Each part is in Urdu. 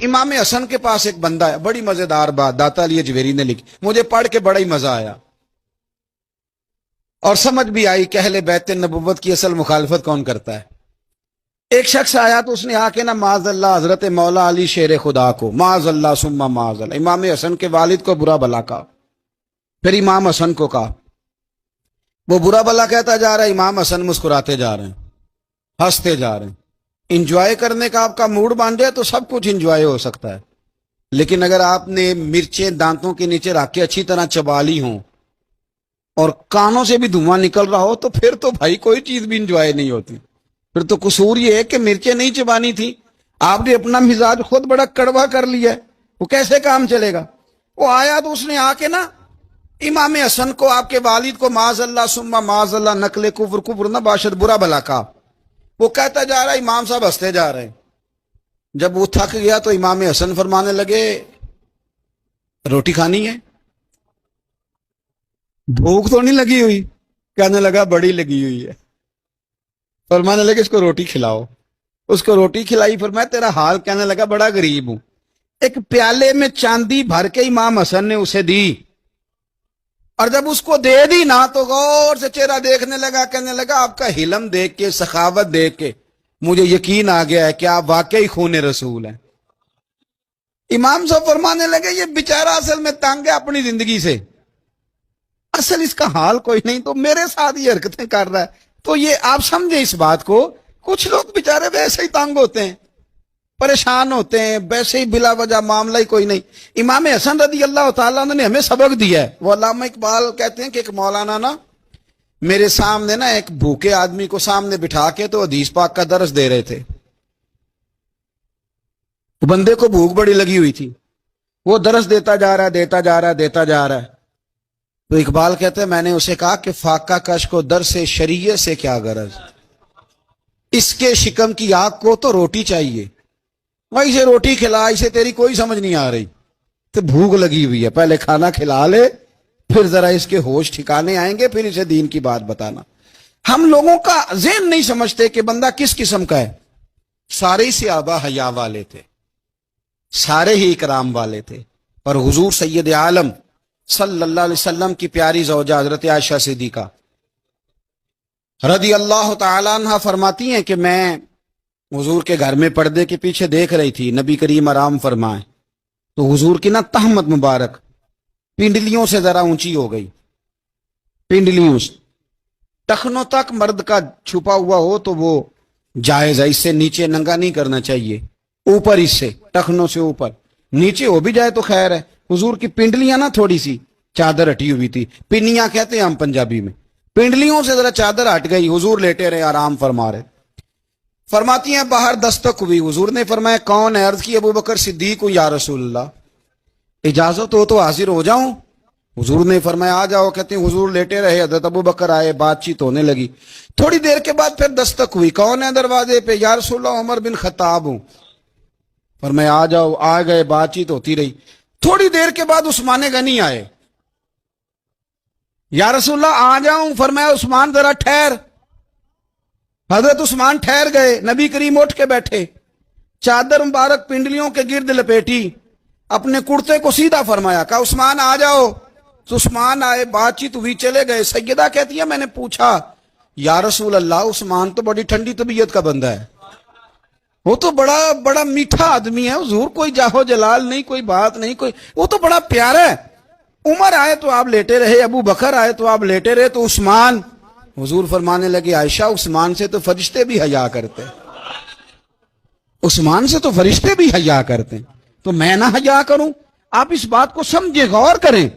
امام حسن کے پاس ایک بندہ ہے، بڑی مزیدار بات داتا علی اجویری نے لکھی، مجھے پڑھ کے بڑا ہی مزہ آیا اور سمجھ بھی آئی کہ اہل بیت نبوت کی اصل مخالفت کون کرتا ہے۔ ایک شخص آیا تو اس نے آ کے نا معاذ اللہ حضرت مولا علی شیر خدا کو، معاذ اللہ ثم معاذ اللہ، امام حسن کے والد کو برا بلا کہا، پھر امام حسن کو کہا، وہ برا بلا کہتا جا رہا ہے، امام حسن مسکراتے جا رہے ہیں، ہنستے جا رہے ہیں۔ انجوائے کرنے کا آپ کا موڈ بن جائے تو سب کچھ انجوائے ہو سکتا ہے، لیکن اگر آپ نے مرچیں دانتوں کے نیچے رکھ کے اچھی طرح چبا لی ہوں اور کانوں سے بھی دھواں نکل رہا ہو تو پھر تو بھائی کوئی چیز بھی انجوائے نہیں ہوتی۔ پھر تو قصور یہ ہے کہ مرچیں نہیں چبانی تھی، آپ نے اپنا مزاج خود بڑا کڑوا کر لیا ہے، وہ کیسے کام چلے گا؟ وہ آیا تو اس نے آ کے نا امام حسن کو، آپ کے والد کو معاذ اللہ ثم معاذ اللہ نقل کفر نہ باشد برا بلا کہا۔ وہ کہتا جا رہا ہے، امام صاحب ہنستے جا رہے ہیں۔ جب وہ تھک گیا تو امام حسن فرمانے لگے، روٹی کھانی ہے؟ بھوک تو نہیں لگی ہوئی؟ کہنے لگا بڑی لگی ہوئی ہے۔ فرمانے لگے اس کو روٹی کھلاؤ۔ اس کو روٹی کھلائی، فرمایا تیرا حال؟ کہنے لگا بڑا غریب ہوں۔ ایک پیالے میں چاندی بھر کے امام حسن نے اسے دی، اور جب اس کو دے دی نا تو غور سے چہرہ دیکھنے لگا، کہنے لگا آپ کا حلم دیکھ کے، سخاوت دیکھ کے مجھے یقین آ گیا ہے کہ آپ واقعی خون رسول ہیں۔ امام صاحب فرمانے لگے یہ بیچارہ اصل میں تنگ ہے اپنی زندگی سے، اصل اس کا حال کوئی نہیں، تو میرے ساتھ یہ حرکتیں کر رہا ہے۔ تو یہ آپ سمجھیں اس بات کو، کچھ لوگ بیچارے ویسے ہی تنگ ہوتے ہیں، پریشان ہوتے ہیں، ویسے ہی بلا وجہ معاملہ ہی کوئی نہیں۔ امام حسن رضی اللہ تعالیٰ عنہ نے ہمیں سبق دیا ہے۔ وہ علامہ اقبال کہتے ہیں کہ ایک مولانا نا میرے سامنے نا ایک بھوکے آدمی کو سامنے بٹھا کے تو حدیث پاک کا درس دے رہے تھے۔ بندے کو بھوک بڑی لگی ہوئی تھی، وہ درس دیتا جا رہا ہے۔ تو اقبال کہتے ہیں میں نے اسے کہا کہ فاقہ کش کو درس شریعت سے کیا غرض، اس کے شکم کی آگ کو تو روٹی چاہیے، وہی سے روٹی کھلا، اسے تیری کوئی سمجھ نہیں آ رہی، تو بھوک لگی ہوئی ہے، پہلے کھانا کھلا لے، پھر ذرا اس کے ہوش ٹھکانے آئیں گے، پھر اسے دین کی بات بتانا۔ ہم لوگوں کا ذہن نہیں سمجھتے کہ بندہ کس قسم کا ہے۔ سارے ہی صحابہ حیا والے تھے، سارے ہی اکرام والے تھے، اور حضور سید عالم صلی اللہ علیہ وسلم کی پیاری زوجہ حضرت عائشہ صدیقہ رضی اللہ تعالیٰ عنہ فرماتی ہیں کہ میں حضور کے گھر میں پردے کے پیچھے دیکھ رہی تھی، نبی کریم آرام فرمائے تو حضور کی نا تہمت مبارک پنڈلیوں سے ذرا اونچی ہو گئی، پنڈلیوں سے ٹخنوں تک مرد کا چھپا ہوا ہو تو وہ جائز ہے، اس سے نیچے ننگا نہیں کرنا چاہیے، اوپر اس سے ٹخنوں سے اوپر، نیچے ہو بھی جائے تو خیر ہے۔ حضور کی پنڈلیاں نا تھوڑی سی چادر ہٹی ہوئی تھی، پنیاں کہتے ہیں ہم پنجابی میں، پنڈلیوں سے ذرا چادر ہٹ گئی، حضور لیٹے رہے، آرام فرما رہے۔ فرماتی ہیں باہر دستک ہوئی، حضور نے فرمایا کون ہے؟ عرض کی ابو بکر صدیق ہوں یا رسول اللہ، اجازت ہو تو حاضر ہو جاؤں؟ حضور نے فرمایا آ جاؤ۔ کہتے ہیں حضور لیٹے رہے، حضرت ابو بکر آئے، بات چیت ہونے لگی، تھوڑی دیر کے بعد پھر دستک ہوئی، کون ہے دروازے پہ؟ یا رسول اللہ عمر بن خطاب ہوں۔ فرمایا آ جاؤ، آ گئے، بات چیت ہوتی رہی، تھوڑی دیر کے بعد عثمان غنی آئے، یا رسول اللہ آ جاؤں؟ فرمایا عثمان ذرا ٹھہر۔ حضرت عثمان ٹھہر گئے، نبی کریم اٹھ کے بیٹھے، چادر مبارک پنڈلیوں کے گرد لپیٹی، اپنے کرتے کو سیدھا فرمایا، کہا عثمان آ جاؤ۔ تو عثمان آئے، بات چیت ہوئی، چلے گئے۔ سیدہ کہتی ہے میں نے پوچھا یا رسول اللہ عثمان تو بڑی ٹھنڈی طبیعت کا بندہ ہے، وہ تو بڑا میٹھا آدمی ہے، حضور کوئی جاہو جلال نہیں، کوئی بات نہیں، کوئی، وہ تو بڑا پیارا ہے۔ عمر آئے تو آپ لیٹے رہے، ابو بکر آئے تو آپ لیٹے رہے، تو عثمان؟ حضور فرمانے لگے عائشہ عثمان سے تو فرشتے بھی حیا کرتے، عثمان سے تو فرشتے بھی حیا کرتے، تو میں نہ حیا کروں؟ آپ اس بات کو سمجھے، غور کریں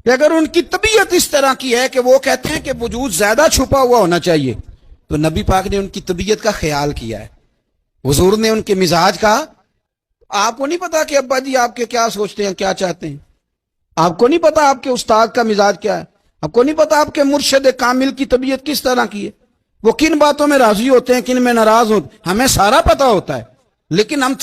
کہ اگر ان کی طبیعت اس طرح کی ہے کہ وہ کہتے ہیں کہ وجود زیادہ چھپا ہوا ہونا چاہیے، تو نبی پاک نے ان کی طبیعت کا خیال کیا ہے، حضور نے ان کے مزاج کا۔ آپ کو نہیں پتا کہ ابا جی آپ کے کیا سوچتے ہیں، کیا چاہتے ہیں؟ آپ کو نہیں پتا آپ کے استاد کا مزاج کیا ہے؟ آپ کو نہیں پتا آپ کے مرشد کامل کی طبیعت کس طرح کی ہے؟ وہ کن باتوں میں راضی ہوتے ہیں، کن میں ناراض ہوتے ہیں؟ ہمیں سارا پتا ہوتا ہے، لیکن ہم